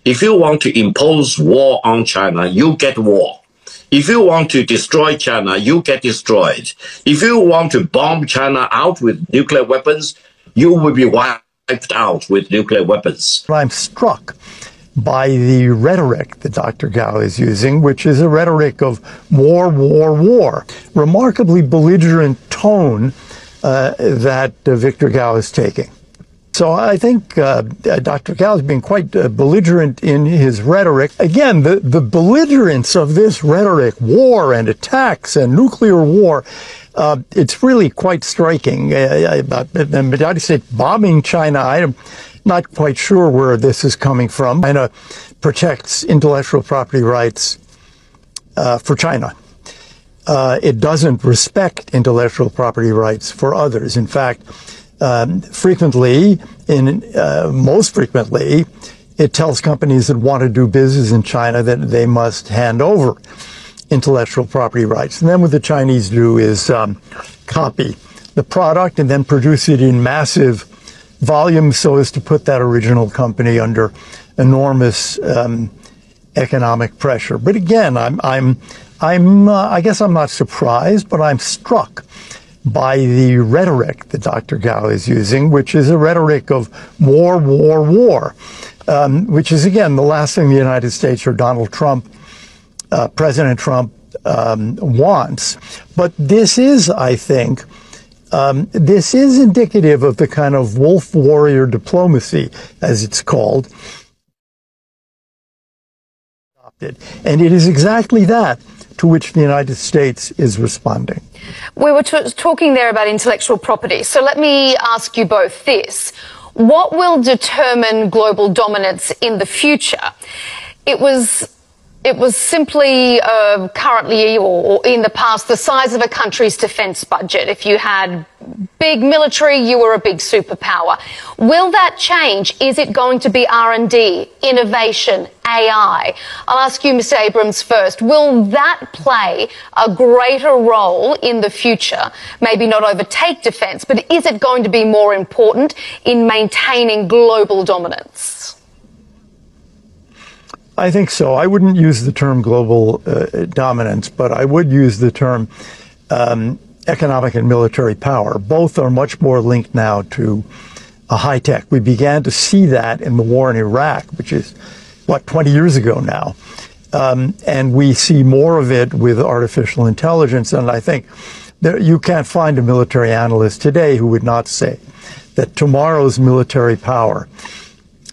If you want to impose war on China, you get war. If you want to destroy China, you get destroyed. If you want to bomb China out with nuclear weapons, you will be wiped out with nuclear weapons. I'm struck by the rhetoric that Dr. Gao is using, which is a rhetoric of war, war, war. Remarkably belligerent tone that Victor Gao is taking. So I think Dr. Gao is being quite belligerent in his rhetoric. Again, the belligerence of this rhetoric, war and attacks and nuclear war, it's really quite striking. About the United States bombing China, I'm not quite sure where this is coming from. China protects intellectual property rights for China. It doesn't respect intellectual property rights for others. In fact, most frequently, it tells companies that want to do business in China that they must hand over intellectual property rights. And then what the Chinese do is copy the product and then produce it in massive volumes so as to put that original company under enormous economic pressure. But again, I guess I'm not surprised, but I'm struck by the rhetoric that Dr. Gao is using, which is a rhetoric of war, war, war, which is, again, the last thing the United States or Donald Trump, President Trump, wants. But this is, I think, this is indicative of the kind of wolf warrior diplomacy, as it's called. And it is exactly that to which the United States is responding. We were talking there about intellectual property. So let me ask you both this. What will determine global dominance in the future? It was simply currently or in the past the size of a country's defense budget. If you had big military, you were a big superpower. Will that change? Is it going to be R&D, innovation, AI? I'll ask you, Mr. Abrams, first. Will that play a greater role in the future? Maybe not overtake defense, but is it going to be more important in maintaining global dominance? I think so. I wouldn't use the term global dominance, but I would use the term economic and military power. Both are much more linked now to high tech. We began to see that in the war in Iraq, which is, 20 years ago now. And we see more of it with artificial intelligence. And I think that you can't find a military analyst today who would not say that tomorrow's military power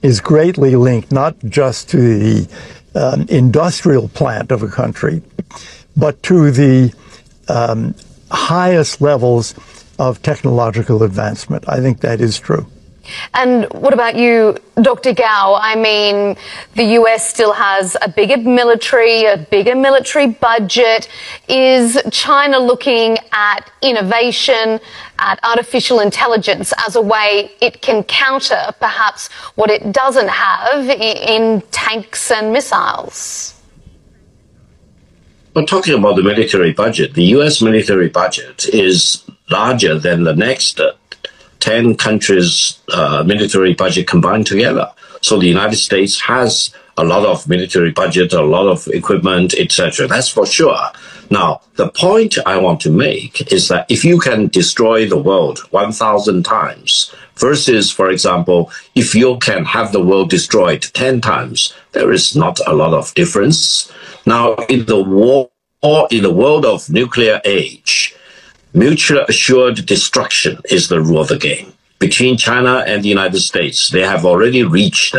is greatly linked not just to the industrial plant of a country, but to the highest levels of technological advancement. I think that is true. And what about you, Dr. Gao? I mean, the US still has a bigger military budget. Is China looking at innovation, at artificial intelligence as a way it can counter perhaps what it doesn't have in tanks and missiles? Well, talking about the military budget, the US military budget is larger than the next 10 countries' military budget combined together. So the United States has a lot of military budget, a lot of equipment, etc. That's for sure. Now, the point I want to make is that if you can destroy the world 1,000 times versus, for example, if you can have the world destroyed 10 times, there is not a lot of difference. Now, in the world of nuclear age, mutually assured destruction is the rule of the game. Between China and the United States, they have already reached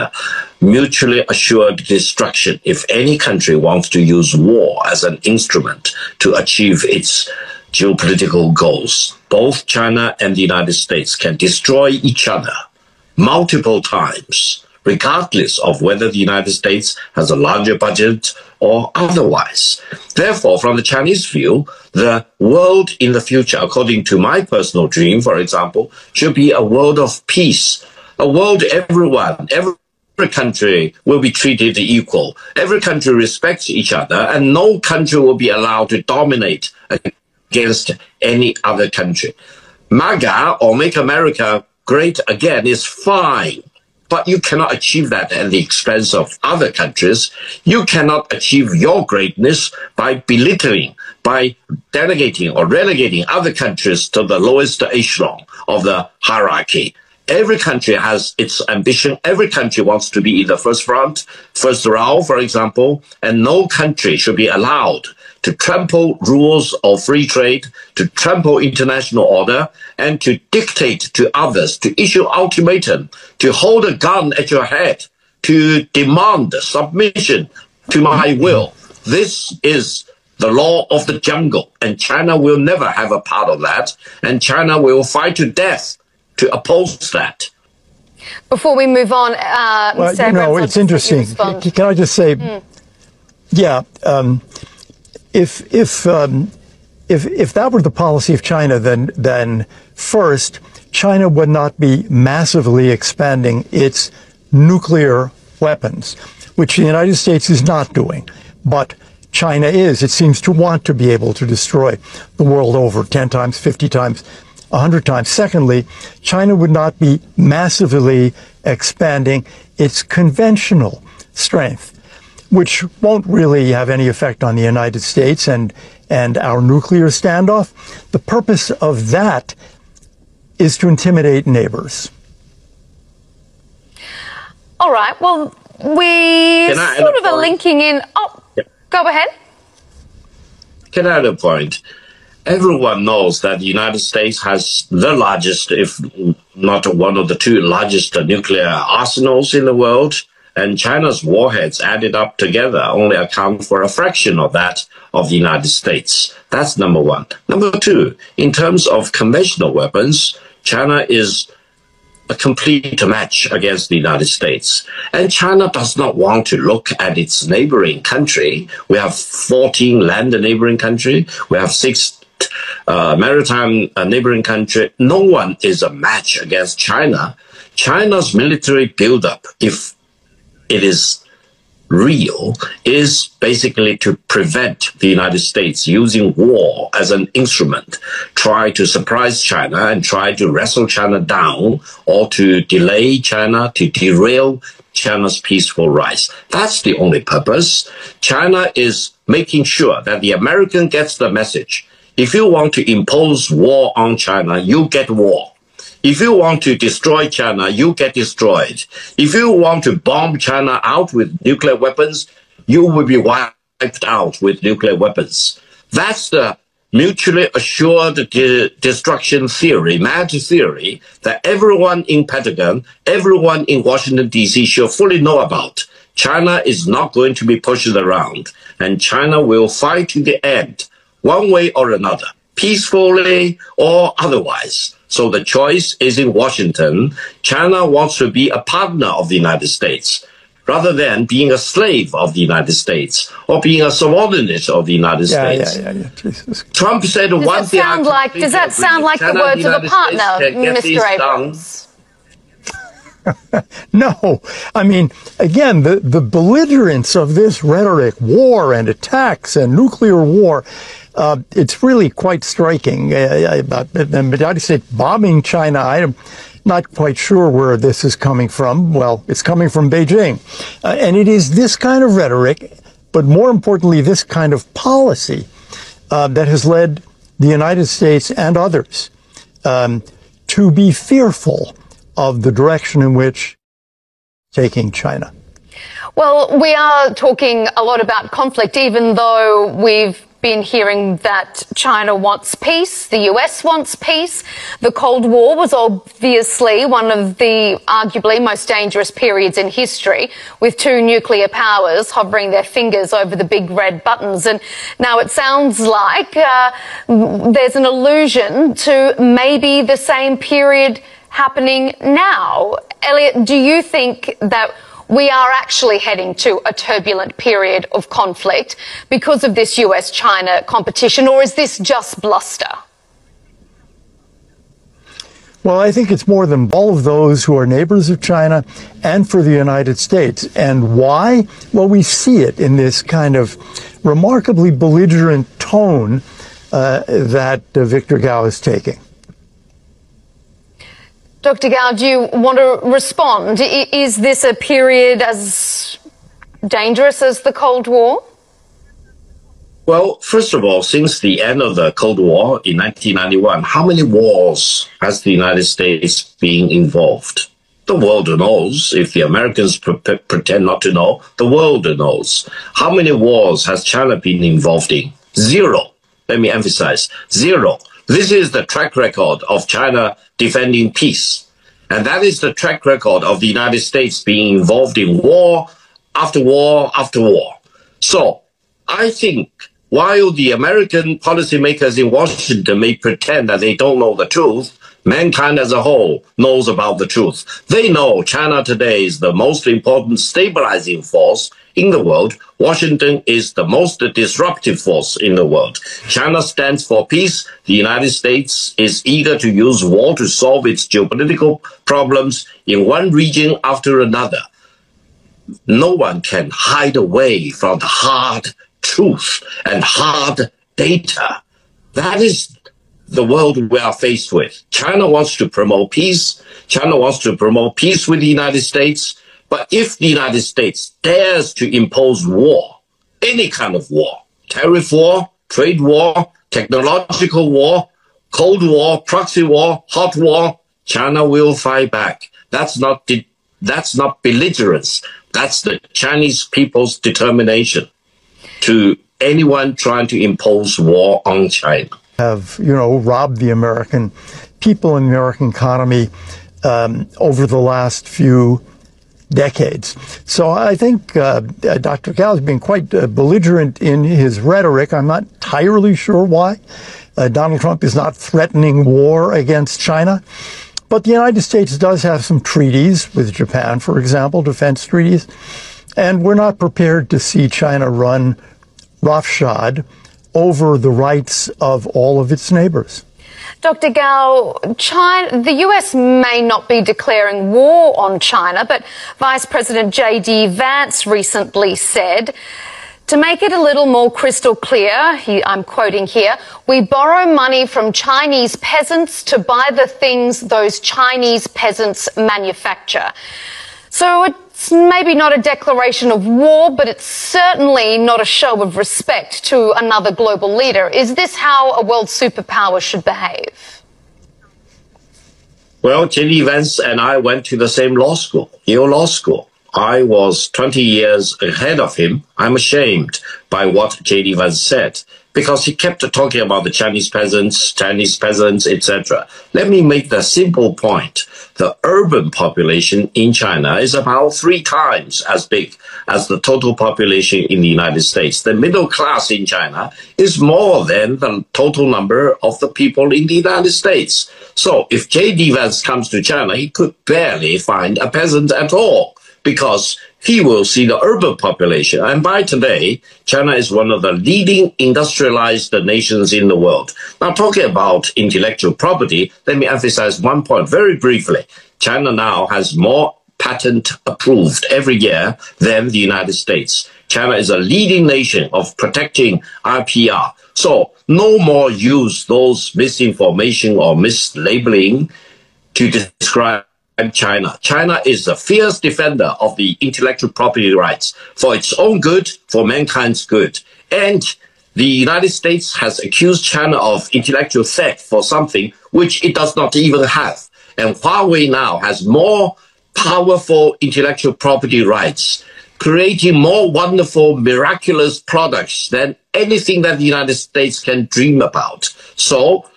mutually assured destruction if any country wants to use war as an instrument to achieve its geopolitical goals. Both China and the United States can destroy each other multiple times, regardless of whether the United States has a larger budget or otherwise. Therefore, from the Chinese view, the world in the future, according to my personal dream, for example, should be a world of peace, a world every country will be treated equal. Every country respects each other, and no country will be allowed to dominate against any other country. MAGA, or Make America Great Again, is fine. But you cannot achieve that at the expense of other countries. You cannot achieve your greatness by belittling, by delegating or relegating other countries to the lowest echelon of the hierarchy. Every country has its ambition. Every country wants to be in the first front, first row, for example, and no country should be allowed to trample rules of free trade, to trample international order, and to dictate to others, to issue ultimatum, to hold a gun at your head, to demand submission to my will. This is the law of the jungle, and China will never have a part of that, and China will fight to death to oppose that. Before we move on, well, Mr. you know, it's interesting. Can I just say, yeah, if that were the policy of China, then first, China would not be massively expanding its nuclear weapons, which the United States is not doing, but China is. It seems to want to be able to destroy the world over 10 times, 50 times, 100 times. Secondly, China would not be massively expanding its conventional strength, which won't really have any effect on the United States and our nuclear standoff. The purpose of that is to intimidate neighbors. All right. Well, we sort of are linking in. Oh, yeah. Go ahead. Can I add a point? Everyone knows that the United States has the largest, if not one of the two largest nuclear arsenals in the world. And China's warheads added up together only account for a fraction of that of the United States. That's number one. Number two, in terms of conventional weapons, China is a complete match against the United States. And China does not want to look at its neighboring country. We have 14 land neighboring countries. We have 6 maritime neighboring country. No one is a match against China. China's military buildup, if it is real, is basically to prevent the United States using war as an instrument, try to surprise China and try to wrestle China down, or to delay China, to derail China's peaceful rise. That's the only purpose. China is making sure that the American gets the message. If you want to impose war on China, you get war. If you want to destroy China, you get destroyed. If you want to bomb China out with nuclear weapons, you will be wiped out with nuclear weapons. That's the mutually assured destruction theory, mad theory, that everyone in Pentagon, everyone in Washington, D.C. should fully know about. China is not going to be pushed around, and China will fight to the end, one way or another, peacefully or otherwise. So the choice is in Washington. China wants to be a partner of the United States, rather than being a slave of the United States or being a subordinate of the United States. Jesus. Trump said does that sound like the words of a partner, Mr. Abrams? No. I mean, again, the belligerence of this rhetoric, war and attacks and nuclear war, it's really quite striking. About the United States bombing China, I'm not quite sure where this is coming from. Well, it's coming from Beijing. And it is this kind of rhetoric, but more importantly, this kind of policy that has led the United States and others to be fearful of the direction in which taking China. Well, we are talking a lot about conflict, even though we've been hearing that China wants peace, the US wants peace. The Cold War was obviously one of the arguably most dangerous periods in history, with two nuclear powers hovering their fingers over the big red buttons. And now it sounds like there's an allusion to maybe the same period happening now. Elliot, do you think that we are actually heading to a turbulent period of conflict because of this US-China competition, or is this just bluster? Well, I think it's more than all of those who are neighbors of China and for the United States. And why? Well, we see it in this kind of remarkably belligerent tone that Victor Gao is taking. Dr. Gao, do you want to respond? Is this a period as dangerous as the Cold War? Well, first of all, since the end of the Cold War in 1991, how many wars has the United States been involved? The world knows. If the Americans pretend not to know, the world knows. How many wars has China been involved in? Zero. Let me emphasize, zero. This is the track record of China defending peace. And that is the track record of the United States being involved in war after war after war. So I think while the American policymakers in Washington may pretend that they don't know the truth, mankind as a whole knows about the truth. They know China today is the most important stabilizing force in the world. Washington is the most disruptive force in the world. China stands for peace. The United States is eager to use war to solve its geopolitical problems in one region after another. No one can hide away from the hard truth and hard data. That is the world we are faced with. China wants to promote peace. China wants to promote peace with the United States. But if the United States dares to impose war, any kind of war, tariff war, trade war, technological war, Cold War, proxy war, hot war, China will fight back. That's not belligerence. That's the Chinese people's determination to anyone trying to impose war on China. Have, robbed the American people and the American economy over the last few decades. So I think Dr. Gao has been quite belligerent in his rhetoric. I'm not entirely sure why. Donald Trump is not threatening war against China. But the United States does have some treaties with Japan, for example, defense treaties. And we're not prepared to see China run roughshod over the rights of all of its neighbors. Dr. Gao, the US may not be declaring war on China, but Vice President J.D. Vance recently said, to make it a little more crystal clear, I'm quoting here, we borrow money from Chinese peasants to buy the things those Chinese peasants manufacture. So it's maybe not a declaration of war, but it's certainly not a show of respect to another global leader. Is this how a world superpower should behave? Well, J.D. Vance and I went to the same law school, Yale Law School. I was 20 years ahead of him. I'm ashamed by what J.D. Vance said, because he kept talking about the Chinese peasants, etc. Let me make the simple point. The urban population in China is about 3 times as big as the total population in the United States. The middle class in China is more than the total number of the people in the United States. So if J.D. Vance comes to China, he could barely find a peasant at all, because he will see the urban population. And by today, China is one of the leading industrialized nations in the world. Now, talking about intellectual property, let me emphasize one point very briefly. China now has more patent approved every year than the United States. China is a leading nation of protecting IPR. So no more use those misinformation or mislabeling to describe China. China is a fierce defender of the intellectual property rights for its own good, for mankind's good. And the United States has accused China of intellectual theft for something which it does not even have. And Huawei now has more powerful intellectual property rights, creating more wonderful, miraculous products than anything that the United States can dream about. So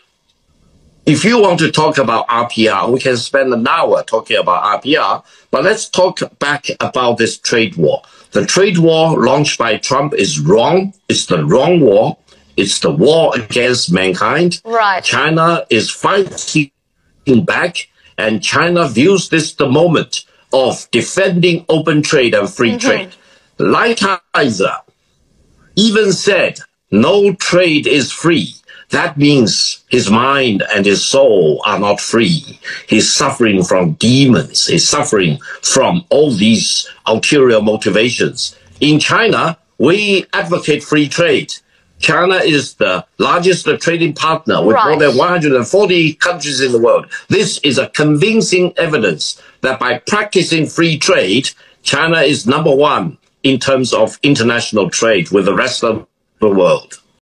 if you want to talk about RPR, we can spend an hour talking about RPR, but let's talk back about this trade war. The trade war launched by Trump is wrong. It's the wrong war. It's the war against mankind. Right. China is fighting back, and China views this the moment of defending open trade and free trade. Lighthizer even said, no trade is free. That means his mind and his soul are not free. He's suffering from demons. He's suffering from all these ulterior motivations. In China, we advocate free trade. China is the largest trading partner with Right. more than 140 countries in the world. This is a convincing evidence that by practicing free trade, China is number one in terms of international trade with the rest of the world.